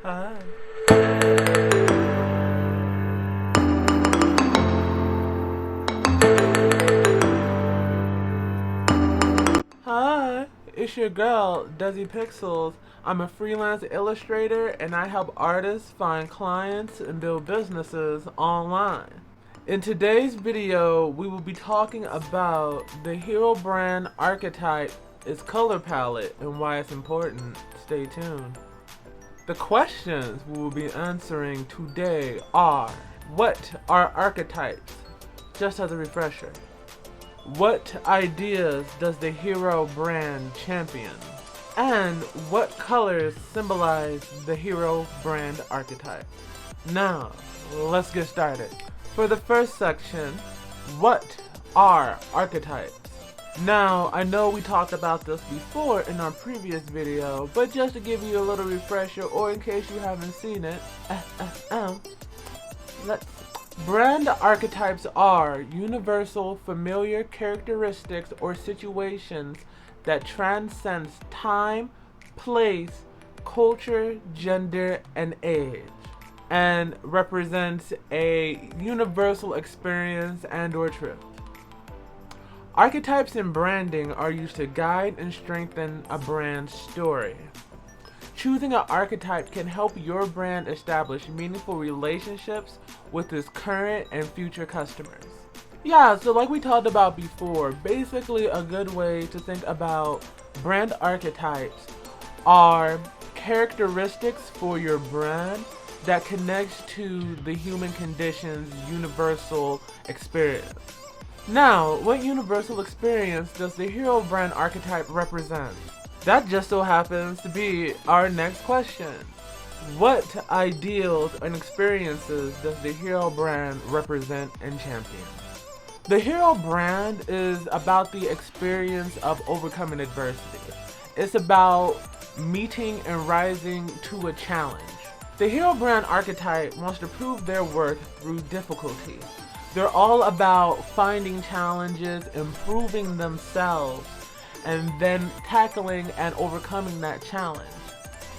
Hi. Hi, it's your girl, Dezzi Pixels. I'm a freelance illustrator and I help artists find clients and build businesses online. In today's video, we will be talking about the Hiiii brand Archetype, its color palette, and why it's important. Stay tuned. The questions we will be answering today are: what are archetypes? Just as a refresher. What ideas does the Hiiii brand champion? And what colors symbolize the Hiiii brand archetype? Now, let's get started. For the first section, what are archetypes? Now, I know we talked about this before in our previous video, but just to give you a little refresher, or in case you haven't seen it, brand archetypes are universal, familiar characteristics or situations that transcends time, place, culture, gender, and age, and represents a universal experience and/or truth. Archetypes in branding are used to guide and strengthen a brand's story. Choosing an archetype can help your brand establish meaningful relationships with its current and future customers. Yeah, so like we talked about before, basically a good way to think about brand archetypes are characteristics for your brand that connects to the human condition's universal experience. Now, what universal experience does the Hiiii brand archetype represent? That just so happens to be our next question. What ideals and experiences does the Hiiii brand represent and champion? The Hiiii brand is about the experience of overcoming adversity. It's about meeting and rising to a challenge. The Hiiii brand archetype wants to prove their worth through difficulty. They're all about finding challenges, improving themselves, and then tackling and overcoming that challenge.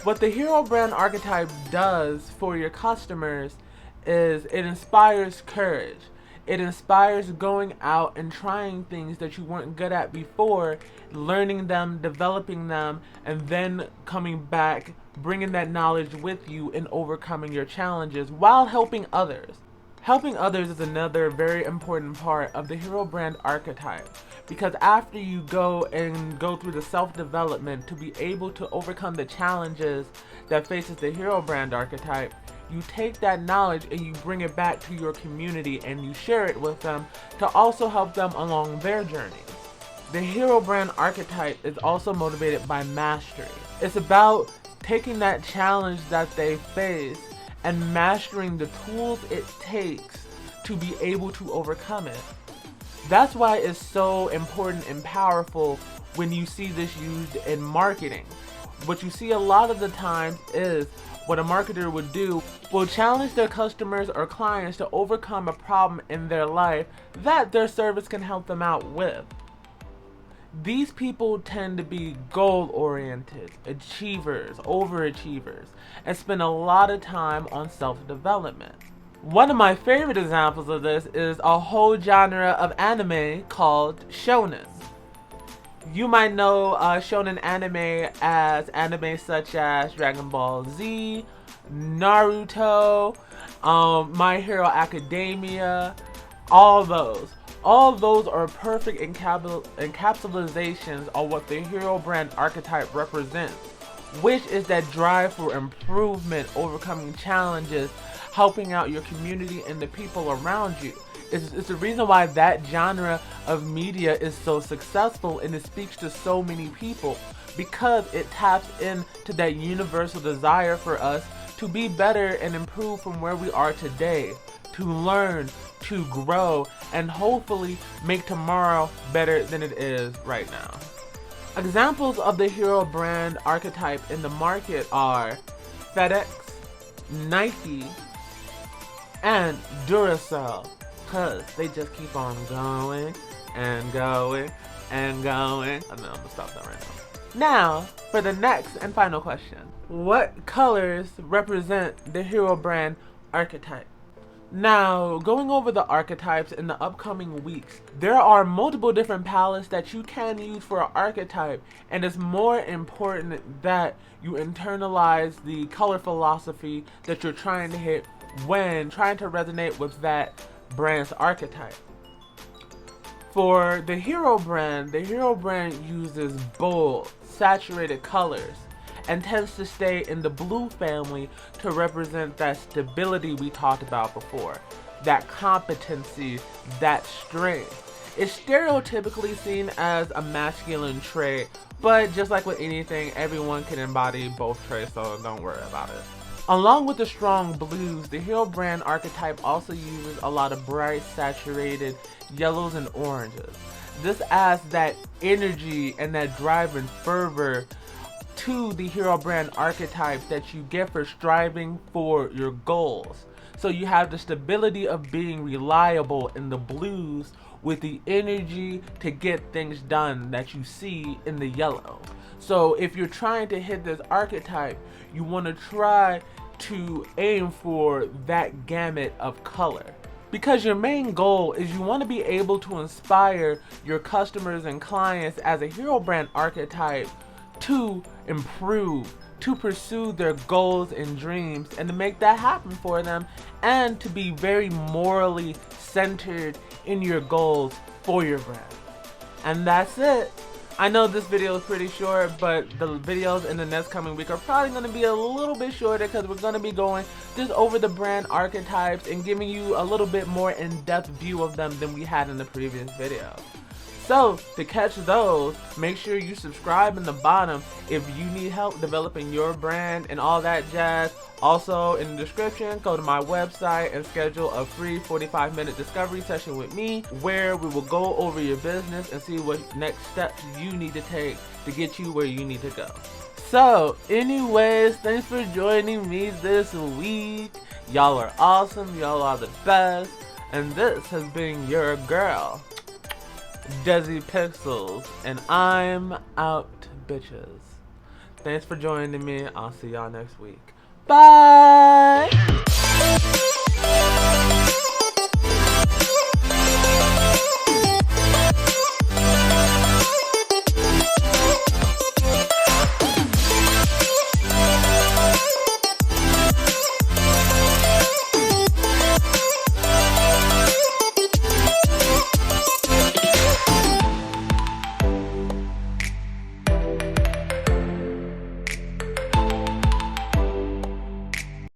What the Hiiii brand archetype does for your customers is it inspires courage. It inspires going out and trying things that you weren't good at before, learning them, developing them, and then coming back, bringing that knowledge with you and overcoming your challenges while helping others. Helping others is another very important part of the Hiiii brand archetype, because after you go through the self-development to be able to overcome the challenges that faces the Hiiii brand archetype, you take that knowledge and you bring it back to your community and you share it with them to also help them along their journeys. The Hiiii brand archetype is also motivated by mastery. It's about taking that challenge that they face and mastering the tools it takes to be able to overcome it. That's why it's so important and powerful when you see this used in marketing. What you see a lot of the times is what a marketer would do will challenge their customers or clients to overcome a problem in their life that their service can help them out with. These people tend to be goal-oriented, achievers, overachievers, and spend a lot of time on self-development. One of my favorite examples of this is a whole genre of anime called shonen. You might know shonen anime as anime such as Dragon Ball Z, Naruto, My Hero Academia, all those. All of those are perfect encapsulations of what the Hiiii brand archetype represents, which is that drive for improvement, overcoming challenges, helping out your community and the people around you. It's the reason why that genre of media is so successful and it speaks to so many people, because it taps into that universal desire for us to be better and improve from where we are today, to learn, to grow, and hopefully make tomorrow better than it is right now. Examples of the Hiiii brand archetype in the market are FedEx, Nike, and Duracell, because they just keep on going and going and going. I know, I'm gonna stop that right now. Now, for the next and final question. What colors represent the hero brand archetype? Now, going over the archetypes in the upcoming weeks, there are multiple different palettes that you can use for an archetype, and it's more important that you internalize the color philosophy that you're trying to hit when trying to resonate with that brand's archetype. For the hero brand uses bold, saturated colors and tends to stay in the blue family to represent that stability we talked about before, that competency, that strength. It's stereotypically seen as a masculine trait, but just like with anything, everyone can embody both traits, so don't worry about it. Along with the strong blues, the hero brand archetype also uses a lot of bright, saturated yellows and oranges. This adds that energy and that drive and fervor to the hero brand archetype that you get for striving for your goals. So you have the stability of being reliable in the blues with the energy to get things done that you see in the yellow. So if you're trying to hit this archetype, you want to try to aim for that gamut of color. Because your main goal is you want to be able to inspire your customers and clients as a hero brand archetype to improve, to pursue their goals and dreams, and to make that happen for them, and to be very morally centered in your goals for your brand. And that's it. I know this video is pretty short, but the videos in the next coming week are probably going to be a little bit shorter because we're going to be going just over the brand archetypes and giving you a little bit more in-depth view of them than we had in the previous video. So, to catch those, make sure you subscribe in the bottom if you need help developing your brand and all that jazz. Also, in the description, go to my website and schedule a free 45-minute discovery session with me where we will go over your business and see what next steps you need to take to get you where you need to go. So, anyways, thanks for joining me this week. Y'all are awesome, y'all are the best, and this has been your girl, Dezzi Pixels, and I'm out, bitches. Thanks for joining me. I'll see y'all next week. Bye!